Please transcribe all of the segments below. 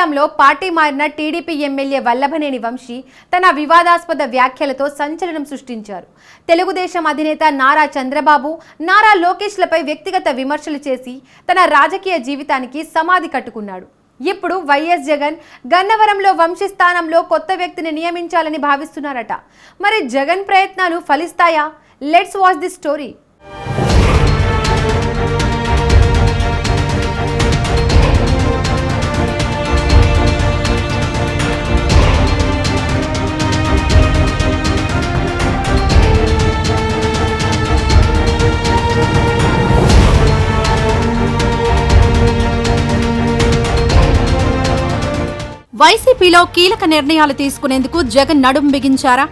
మంగళంలో party మారిన TDP MLA Vallabhaneni Vamsi తన వివాదాస్పద వ్యాఖ్యలతో సంచలనం సృష్టించారు. తెలుగుదేశం అధినేత నారా చంద్రబాబు, నారా లోకేష్లపై వ్యక్తిగత విమర్శలు చేసి తన రాజకీయ జీవితానికి సమాధి కట్టుకున్నాడు. ఇప్పుడు వైఎస్ జగన్ గన్నవరంలో వంశీ స్థానంలో కొత్త వ్యక్తిని నియమించాలని భావిస్తున్నారట. మరి జగన్ ప్రయత్నాలు ఫలిస్తాయా? Let's watch the story. వైసీపీలో కీలక నిర్ణయాలు తీసుకునేందుకు జగన్ నడుం బిగించారా?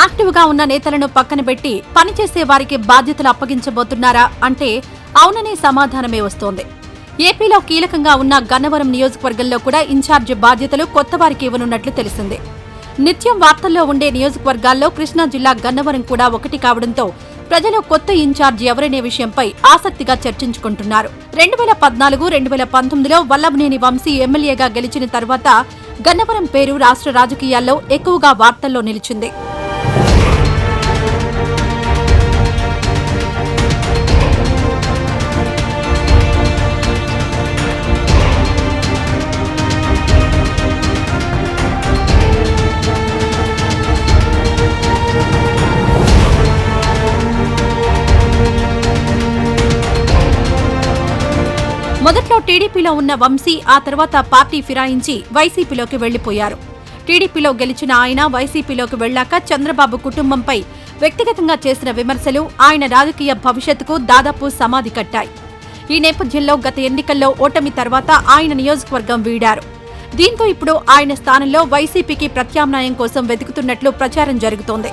యాక్టివ్గా ఉన్న నేతలను పక్కన పెట్టి పనిచేసే వారికి బాధ్యతలు అప్పగించబోతున్నారా అంటే అవుననే సమాధానమే వస్తోంది. ఏపీలో కీలకంగా ఉన్న గన్నవరం నియోజకవర్గంలో కూడా ఇన్ఛార్జి బాధ్యతలు కొత్త వారికి ఇవ్వనున్నట్లు తెలిసింది. నిత్యం వార్తల్లో ఉండే నియోజకవర్గాల్లో కృష్ణా జిల్లా గన్నవరం కూడా ఒకటి కావడంతో ప్రజలు కొత్త ఇన్ఛార్జి ఎవరనే విషయంపై ఆసక్తిగా చర్చించుకుంటున్నారు. 2014-2019లో వల్లభనేని వంశీ ఎమ్మెల్యేగా గెలిచిన తర్వాత గన్నవరం పేరు రాష్ట్ర రాజకీయాల్లో ఎక్కువగా వార్తల్లో నిలిచింది. మొదట్లో టీడీపీలో ఉన్న వంశీ ఆ తర్వాత పార్టీ ఫిరాయించి వైసీపీలోకి వెళ్లిపోయారు. టీడీపీలో గెలిచిన ఆయన వైసీపీలోకి వెళ్లాక చంద్రబాబు కుటుంబంపై వ్యక్తిగతంగా చేసిన విమర్శలు ఆయన రాజకీయ భవిష్యత్తుకు దాదాపు సమాధి కట్టాయి. ఈ నేపథ్యంలో గత ఎన్నికల్లో ఓటమి తర్వాత ఆయన నియోజకవర్గం వీడారు. దీంతో ఇప్పుడు ఆయన స్థానంలో వైసీపీకి ప్రత్యామ్నాయం కోసం వెతుకుతున్నట్లు ప్రచారం జరుగుతోంది.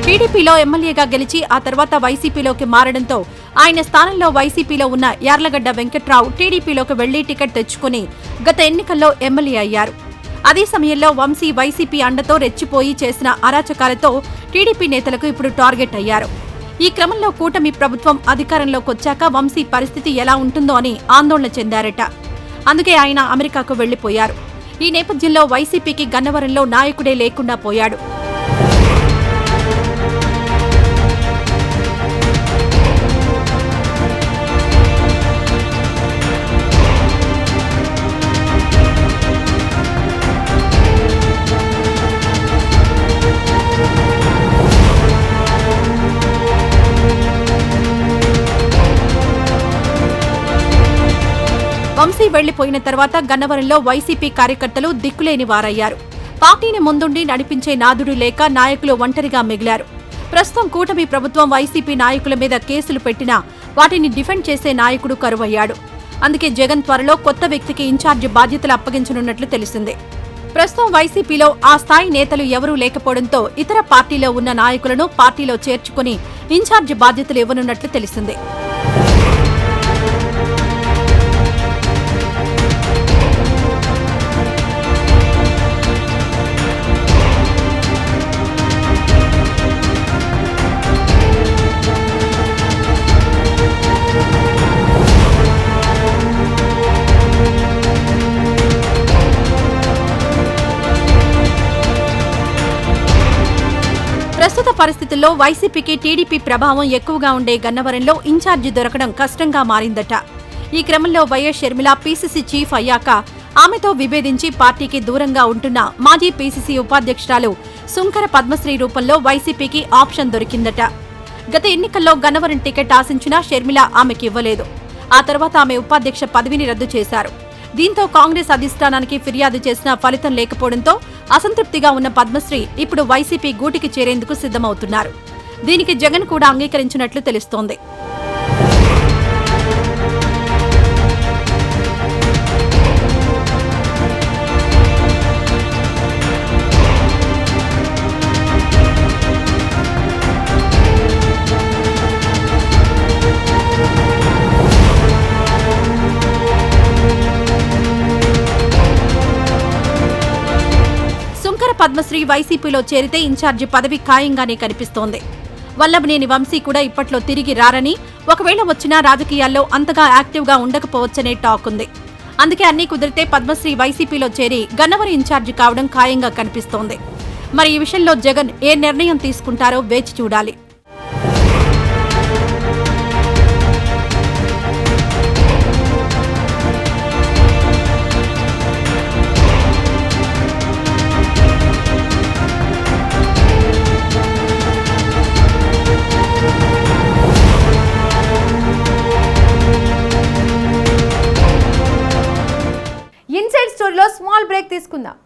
టీడీపీలో ఎమ్మెల్యేగా గెలిచి ఆ తర్వాత వైసీపీలోకి మారడంతో ఆయన స్థానంలో వైసీపీలో ఉన్న యార్లగడ్డ వెంకట్రావు టీడీపీలోకి వెళ్లి టికెట్ తెచ్చుకుని గత ఎన్నికల్లో ఎమ్మెల్యే అయ్యారు. అదే సమయంలో వంశీ వైసీపీ అండతో రెచ్చిపోయి చేసిన అరాచకాలతో టీడీపీ నేతలకు ఇప్పుడు టార్గెట్ అయ్యారు. ఈ క్రమంలో కూటమి ప్రభుత్వం అధికారంలోకి వచ్చాక వంశీ పరిస్థితి ఎలా ఉంటుందో అని ఆందోళన చెందారట. అందుకే ఆయన అమెరికాకు వెళ్లిపోయారు. ఈ నేపథ్యంలో వైసీపీకి గన్నవరంలో నాయకుడే లేకుండా పోయాడు. వంశీ వెళ్లిపోయిన తర్వాత గన్నవరంలో వైసీపీ కార్యకర్తలు దిక్కులేని వారయ్యారు. పార్టీని ముందుండి నడిపించే నాదుడు లేక నాయకులు ఒంటరిగా మిగిలారు. ప్రస్తుతం కూటమి ప్రభుత్వం వైసీపీ నాయకుల మీద కేసులు పెట్టినా వాటిని డిఫెండ్ చేసే నాయకుడు కరువయ్యాడు. అందుకే జగన్ త్వరలో కొత్త వ్యక్తికి ఇన్ఛార్జి బాధ్యతలు అప్పగించనున్నట్లు తెలిసింది. ప్రస్తుతం వైసీపీలో ఆ స్థాయి నేతలు ఎవరూ లేకపోవడంతో ఇతర పార్టీలో ఉన్న నాయకులను పార్టీలో చేర్చుకుని ఇన్ఛార్జి బాధ్యతలు ఇవ్వనున్నట్లు తెలిసింది. ప్రస్తుత పరిస్థితుల్లో వైసీపీకి టీడీపీ ప్రభావం ఎక్కువగా ఉండే గన్నవరంలో ఇన్ఛార్జి దొరకడం కష్టంగా మారిందట. ఈ క్రమంలో వైఎస్ షర్మిల పీసీసీ చీఫ్ అయ్యాక ఆమెతో విభేదించి పార్టీకి దూరంగా ఉంటున్న మాజీ పీసీసీ ఉపాధ్యక్షురాలు సుంకర పద్మశ్రీ రూపంలో వైసీపీకి ఆప్షన్ దొరికిందట. గత ఎన్నికల్లో గన్నవరం టికెట్ ఆశించినా షర్మిల ఆమెకి ఇవ్వలేదు. ఆ తర్వాత ఆమె ఉపాధ్యక్ష పదవిని రద్దు చేశారు. దీంతో కాంగ్రెస్ అధిష్టానానికి ఫిర్యాదు చేసినా ఫలితం లేకపోవడంతో అసంతృప్తిగా ఉన్న పద్మశ్రీ ఇప్పుడు వైసీపీ గూటికి చేరేందుకు సిద్ధమవుతున్నారు. దీనికి జగన్ కూడా అంగీకరించినట్లు తెలుస్తోంది. పద్మశ్రీ వైసీపీలో చేరితే ఇన్ఛార్జి పదవి ఖాయంగానే కనిపిస్తోంది. వల్లభనేని వంశీ కూడా ఇప్పట్లో తిరిగి రారని, ఒకవేళ వచ్చినా రాజకీయాల్లో అంతగా యాక్టివ్గా ఉండకపోవచ్చనే టాక్ ఉంది. అందుకే అన్నీ కుదిరితే పద్మశ్రీ వైసీపీలో చేరి గన్నవరం ఇన్ఛార్జి కావడం ఖాయంగా కనిపిస్తోంది. మరి ఈ విషయంలో జగన్ ఏ నిర్ణయం తీసుకుంటారో వేచి చూడాలి. ఇన్సైడ్ స్టోరీలో స్మాల్ బ్రేక్ తీసుకుందాం.